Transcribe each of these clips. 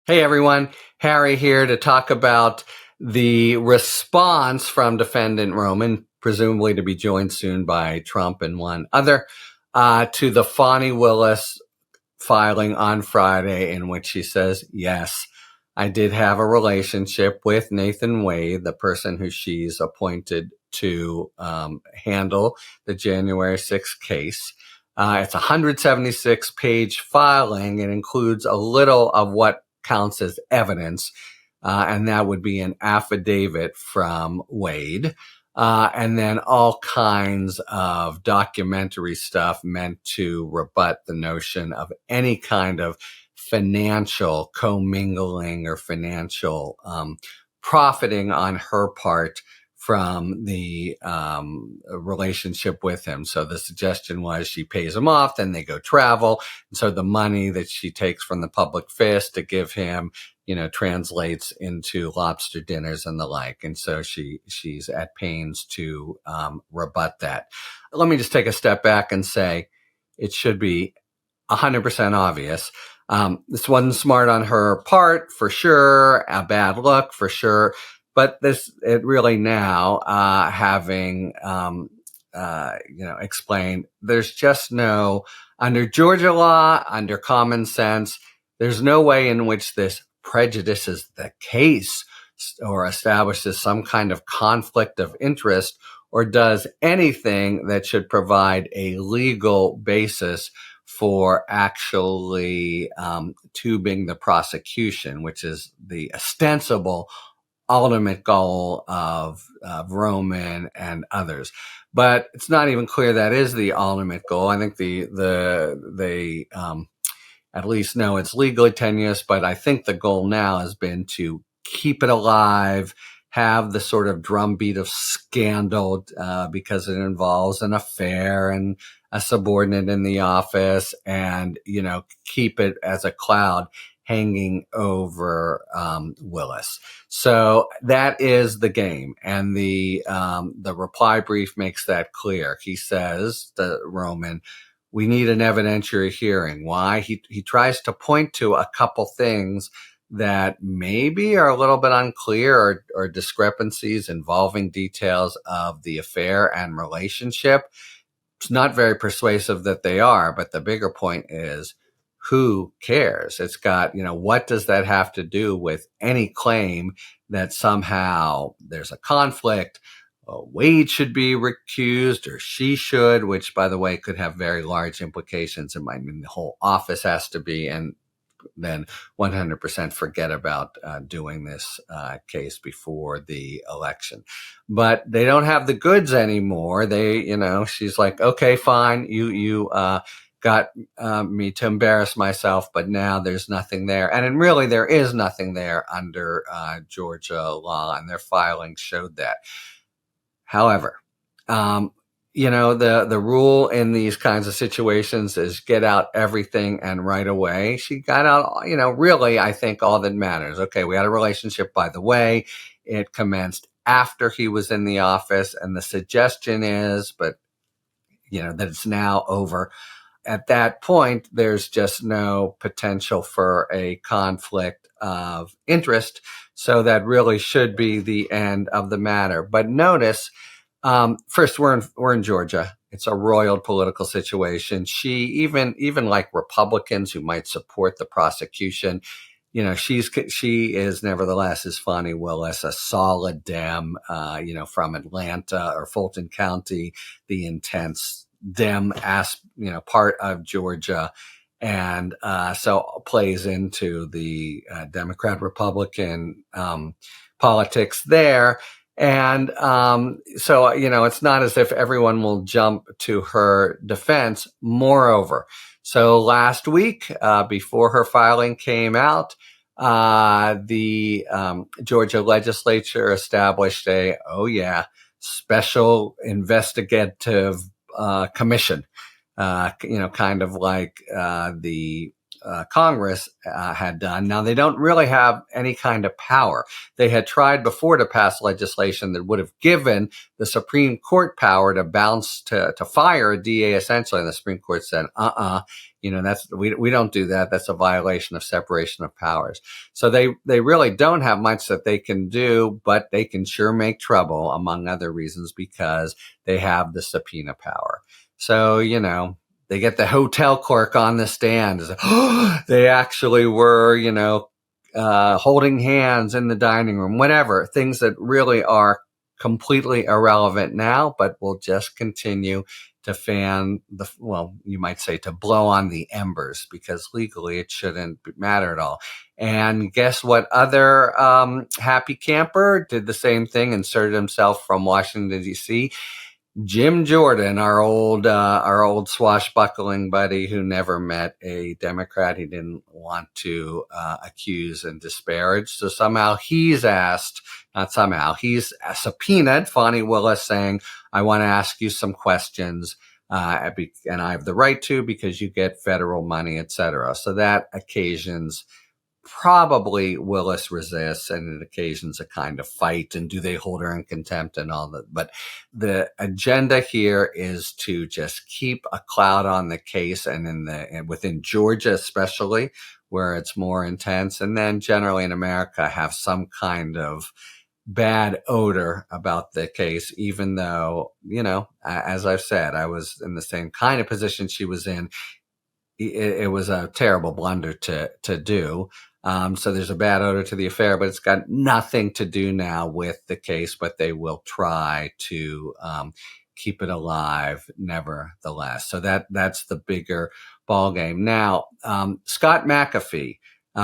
Hey everyone, Harry here to talk about the response from defendant Roman, presumably to be joined soon by Trump and one other, to the Fani Willis filing on Friday in which she says, yes, I did have a relationship with Nathan Wade, the person who she's appointed to handle the January 6th case. It's a 176-page filing. It includes a little of what counts as evidence, and that would be an affidavit from Wade, and then all kinds of documentary stuff meant to rebut the notion of any kind of financial commingling or financial profiting on her part from the relationship with him. So the suggestion was she pays him off, then they go travel. And so the money that she takes from the public fist to give him, translates into lobster dinners and the like. And so she's at pains to rebut that. Let me just take a step back and say it should be 100% obvious. This wasn't smart on her part, for sure, a bad look, for sure. But it really now, having, explained, there's just no, under Georgia law, under common sense, there's no way in which this prejudices the case or establishes some kind of conflict of interest or does anything that should provide a legal basis for actually tubing the prosecution, which is the ostensible ultimate goal of Roman and others. But it's not even clear that is the ultimate goal. I think they at least know it's legally tenuous, but I think the goal now has been to keep it alive, have the sort of drumbeat of scandal because it involves an affair and a subordinate in the office, and keep it as a cloud hanging over Willis. So that is the game, and the reply brief makes that clear. He says to Roman, we need an evidentiary hearing. Why? He tries to point to a couple things that maybe are a little bit unclear or discrepancies involving details of the affair and relationship. It's not very persuasive that they are, but the bigger point is, who cares? It's got, what does that have to do with any claim that somehow there's a conflict? Wade should be recused, or she should, which, by the way, could have very large implications. It might mean the whole office has to be, and then 100% forget about doing this case before the election. But they don't have the goods anymore. She's like, okay, fine, you got me to embarrass myself, but now there's nothing there. And really, there is nothing there under Georgia law, and their filings showed that. However, the rule in these kinds of situations is get out everything and right away. She got out, really, I think all that matters. Okay, we had a relationship, by the way. It commenced after he was in the office, and the suggestion is, that it's now over. At that point, there's just no potential for a conflict of interest. So that really should be the end of the matter. But notice, first, we're in Georgia. It's a roiled political situation. She, even like Republicans who might support the prosecution, she is nevertheless, is Fani Willis, a solid Dem, from Atlanta or Fulton County, the intense Dem part of Georgia, and so plays into the Democrat-Republican politics there. And so, it's not as if everyone will jump to her defense. Moreover, so last week, before her filing came out, the Georgia legislature established special investigative commission, kind of like the Congress had done. Now, they don't really have any kind of power. They had tried before to pass legislation that would have given the Supreme Court power to to fire a DA essentially. And the Supreme Court said, we don't do that. That's a violation of separation of powers. So they really don't have much that they can do, but they can sure make trouble, among other reasons, because they have the subpoena power. So, they get the hotel clerk on the stand. They actually were, holding hands in the dining room, whatever, things that really are completely irrelevant now, but will just continue to you might say to blow on the embers, because legally it shouldn't matter at all. And guess what other happy camper did the same thing, inserted himself from Washington, D.C.? Jim Jordan, our old swashbuckling buddy who never met a Democrat he didn't want to accuse and disparage. So he's subpoenaed Fani Willis, saying, I want to ask you some questions, and I have the right to, because you get federal money, etc. So that occasions probably Willis resists, and it occasions a kind of fight, and do they hold her in contempt and all that. But the agenda here is to just keep a cloud on the case, and within Georgia especially, where it's more intense, and then generally in America have some kind of bad odor about the case, even though, as I've said, I was in the same kind of position she was in. It was a terrible blunder to do. So there's a bad odor to the affair, but it's got nothing to do now with the case, but they will try to keep it alive nevertheless. So that's the bigger ball game. Now, Scott McAfee.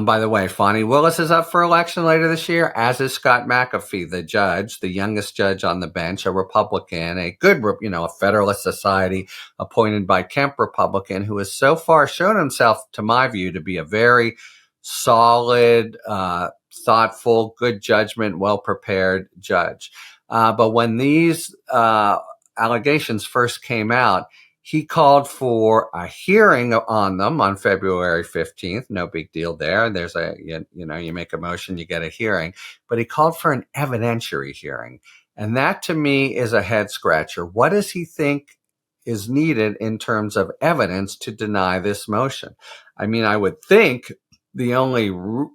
By the way, Fani Willis is up for election later this year, as is Scott McAfee, the judge, the youngest judge on the bench, a Republican, a good, a Federalist Society appointed by Kemp Republican, who has so far shown himself, to my view, to be a very solid, thoughtful, good judgment, well-prepared judge. But when these allegations first came out, he called for a hearing on them on February 15th. No big deal there. There's you make a motion, you get a hearing. But he called for an evidentiary hearing. And that, to me, is a head scratcher. What does he think is needed in terms of evidence to deny this motion? I mean, I would think the only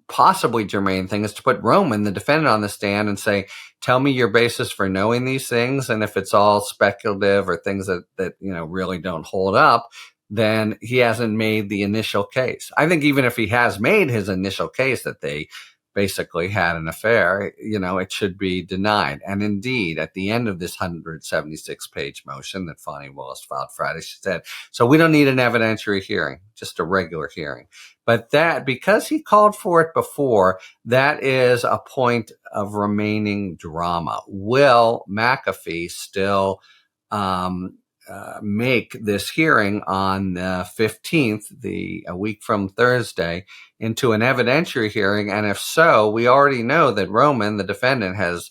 possibly germane thing is to put Roman, the defendant, on the stand and say, tell me your basis for knowing these things. And if it's all speculative or things that really don't hold up, then he hasn't made the initial case. I think even if he has made his initial case that they basically had an affair, it should be denied. And indeed, at the end of this 176-page motion that Fani Willis filed Friday, she said, so we don't need an evidentiary hearing, just a regular hearing. But that, because he called for it before, that is a point of remaining drama. Will McAfee still make this hearing on the 15th, a week from Thursday, into an evidentiary hearing? And if so, we already know that Roman, the defendant, has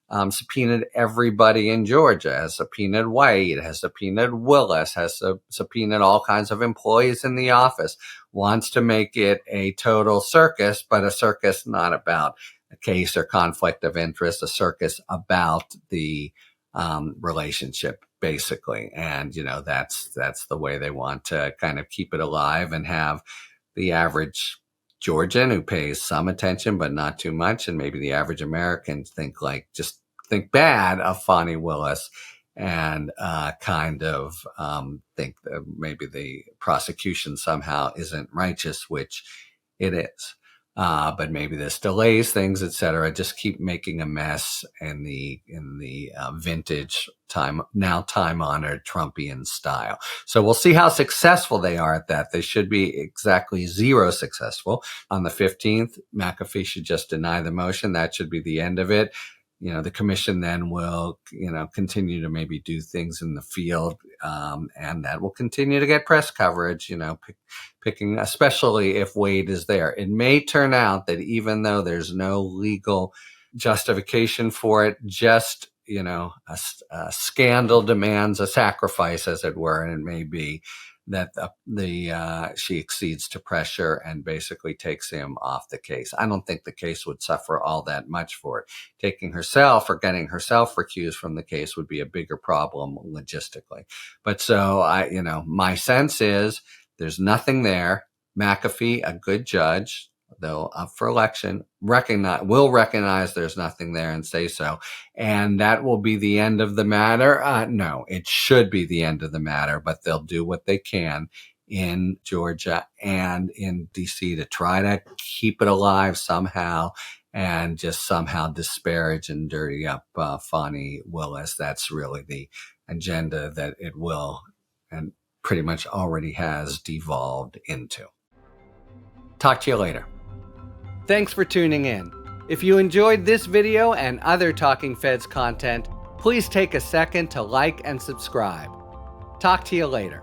subpoenaed everybody in Georgia, has subpoenaed White, has subpoenaed Willis, has subpoenaed all kinds of employees in the office, wants to make it a total circus, but a circus not about a case or conflict of interest, a circus about the relationship, basically. And, that's the way they want to kind of keep it alive and have the average Georgian who pays some attention, but not too much. And maybe the average American think bad of Fani Willis and kind of think that maybe the prosecution somehow isn't righteous, which it is. But maybe this delays things, etc. Just keep making a mess in the vintage time-honored Trumpian style. So we'll see how successful they are at that. They should be exactly zero successful. On the 15th, McAfee should just deny the motion. That should be the end of it. The commission then will, continue to maybe do things in the field, and that will continue to get press coverage, picking, especially if Wade is there. It may turn out that even though there's no legal justification for it, just, a scandal demands a sacrifice, as it were, and it may be that she accedes to pressure and basically takes him off the case. I don't think the case would suffer all that much for it. Taking herself or getting herself recused from the case would be a bigger problem logistically. But so my sense is there's nothing there. McAfee, a good judge, though up for election, will recognize there's nothing there and say so. And that will be the end of the matter. No, it should be the end of the matter, but they'll do what they can in Georgia and in DC to try to keep it alive somehow and just somehow disparage and dirty up Fani Willis. That's really the agenda that it will and pretty much already has devolved into. Talk to you later. Thanks for tuning in. If you enjoyed this video and other Talking Feds content, please take a second to like and subscribe. Talk to you later.